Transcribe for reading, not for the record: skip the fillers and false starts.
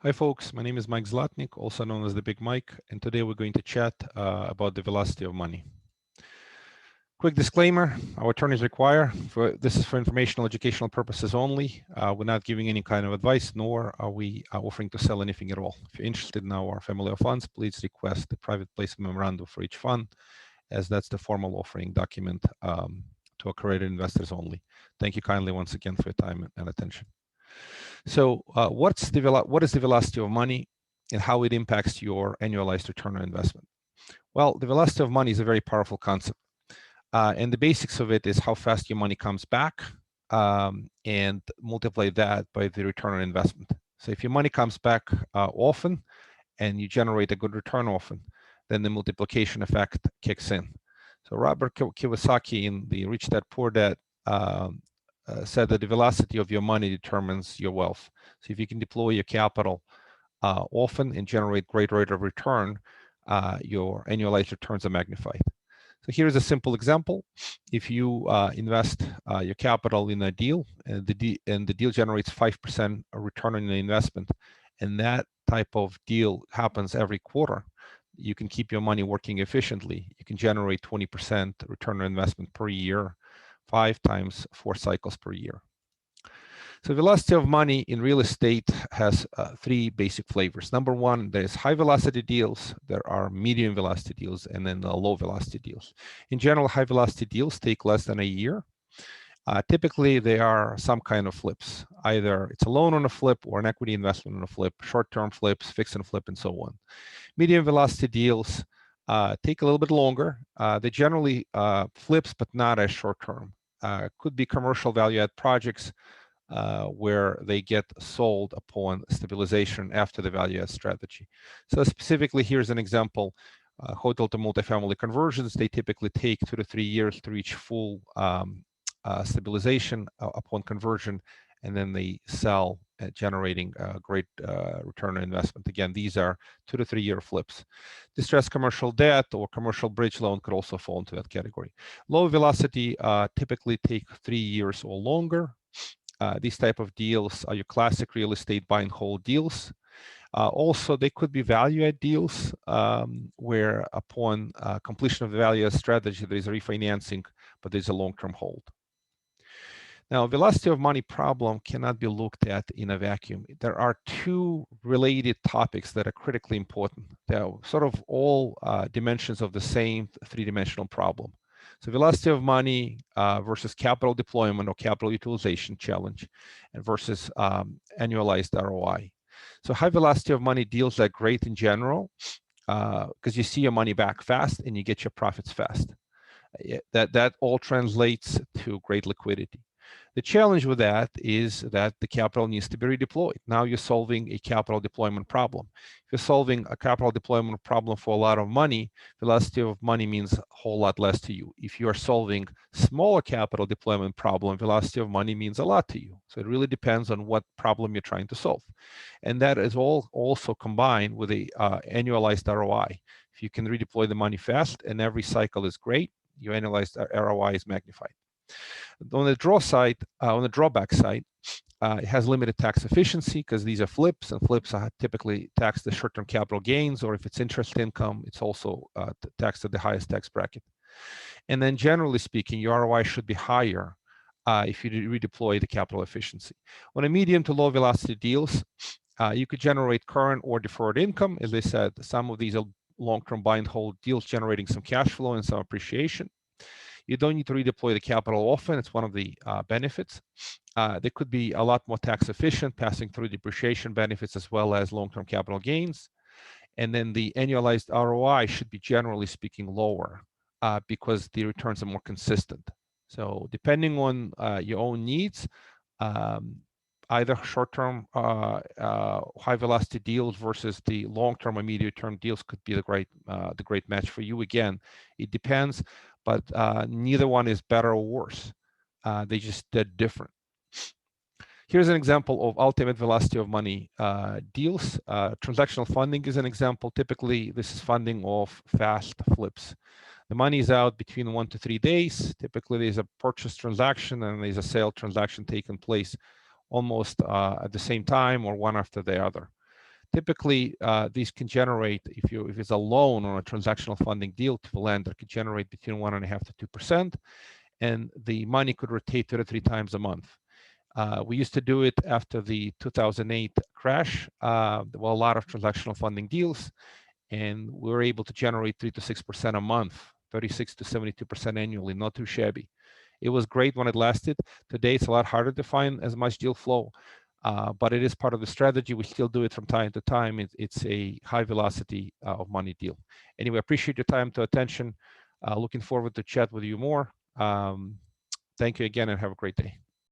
Hi folks, my name is Mike Zlatnik, also known as the Big Mike, and today we're going to chat about the velocity of money. Quick disclaimer, our attorneys require, this is for informational educational purposes only. We're not giving any kind of advice, nor are we offering to sell anything at all. If you're interested in our family of funds, please request the private placement memorandum for each fund, as that's the formal offering document to accredited investors only. Thank you kindly once again for your time and attention. So what is the velocity of money and how it impacts your annualized return on investment? Well, the velocity of money is a very powerful concept. And the basics of it is how fast your money comes back and multiply that by the return on investment. So if your money comes back often and you generate a good return often, then the multiplication effect kicks in. So Robert Kiyosaki in the Rich Dad Poor Dad said that the velocity of your money determines your wealth. So if you can deploy your capital often and generate great rate of return, your annualized returns are magnified. So here's a simple example. If you invest your capital in a deal and the deal generates 5% return on the investment, and that type of deal happens every quarter, you can keep your money working efficiently. You can generate 20% return on investment per year, 5 times 4 cycles per year. So velocity of money in real estate has 3 basic flavors. Number one, there's high velocity deals, there are medium velocity deals, and then the low velocity deals. In general, high velocity deals take less than a year. Typically, they are some kind of flips. Either it's a loan on a flip or an equity investment on a flip, short-term flips, fix and flip, and so on. Medium velocity deals take a little bit longer. They generally flips, but not as short-term. Could be commercial value-add projects where they get sold upon stabilization after the value-add strategy. So specifically, here's an example. Hotel to multifamily conversions, they typically take 2 to 3 years to reach full stabilization upon conversion, and then they sell, generating a great return on investment. Again, these are 2 to 3 year flips. Distressed commercial debt or commercial bridge loan could also fall into that category. Low velocity typically take 3 years or longer. These type of deals are your classic real estate buy and hold deals. Also, they could be value-add deals where upon completion of the value-add strategy, there is a refinancing, but there's a long-term hold. Now, velocity of money problem cannot be looked at in a vacuum. There are 2 related topics that are critically important. They're sort of all dimensions of the same 3-dimensional problem. So velocity of money versus capital deployment or capital utilization challenge, and versus annualized ROI. So high velocity of money deals are great in general because you see your money back fast and you get your profits fast. That all translates to great liquidity. The challenge with that is that the capital needs to be redeployed. Now you're solving a capital deployment problem. If you're solving a capital deployment problem for a lot of money, velocity of money means a whole lot less to you. If you are solving smaller capital deployment problem, velocity of money means a lot to you. So it really depends on what problem you're trying to solve. And that is all also combined with a annualized ROI. If you can redeploy the money fast and every cycle is great, your annualized ROI is magnified. On the drawback side, it has limited tax efficiency because these are flips, and flips are typically taxed the short-term capital gains, or if it's interest income, it's also taxed at the highest tax bracket. And then generally speaking, your ROI should be higher if you redeploy the capital efficiency. On a medium to low velocity deals, you could generate current or deferred income. As I said, some of these are long-term buy and hold deals generating some cash flow and some appreciation. You don't need to redeploy the capital often. It's one of the benefits. They could be a lot more tax efficient, passing through depreciation benefits as well as long-term capital gains. And then the annualized ROI should be, generally speaking, lower because the returns are more consistent. So depending on your own needs, either short-term high-velocity deals versus the long-term or immediate-term deals could be the great match for you. Again, it depends, but neither one is better or worse. They're different. Here's an example of ultimate velocity of money deals. Transactional funding is an example. Typically, this is funding of fast flips. The money is out between 1 to 3 days. Typically, there's a purchase transaction and there's a sale transaction taking place almost at the same time or one after the other. Typically, these can generate, if it's a loan or a transactional funding deal to the lender, could generate between 1.5% to 2%, and the money could rotate 2 to 3 times a month. We used to do it after the 2008 crash. There were a lot of transactional funding deals, and we were able to generate 3 to 6% a month, 36 to 72% annually, not too shabby. It was great when it lasted. Today, it's a lot harder to find as much deal flow, but it is part of the strategy. We still do it from time to time. It's a high velocity of money deal. Anyway, appreciate your time to attention. Looking forward to chat with you more. Thank you again and have a great day.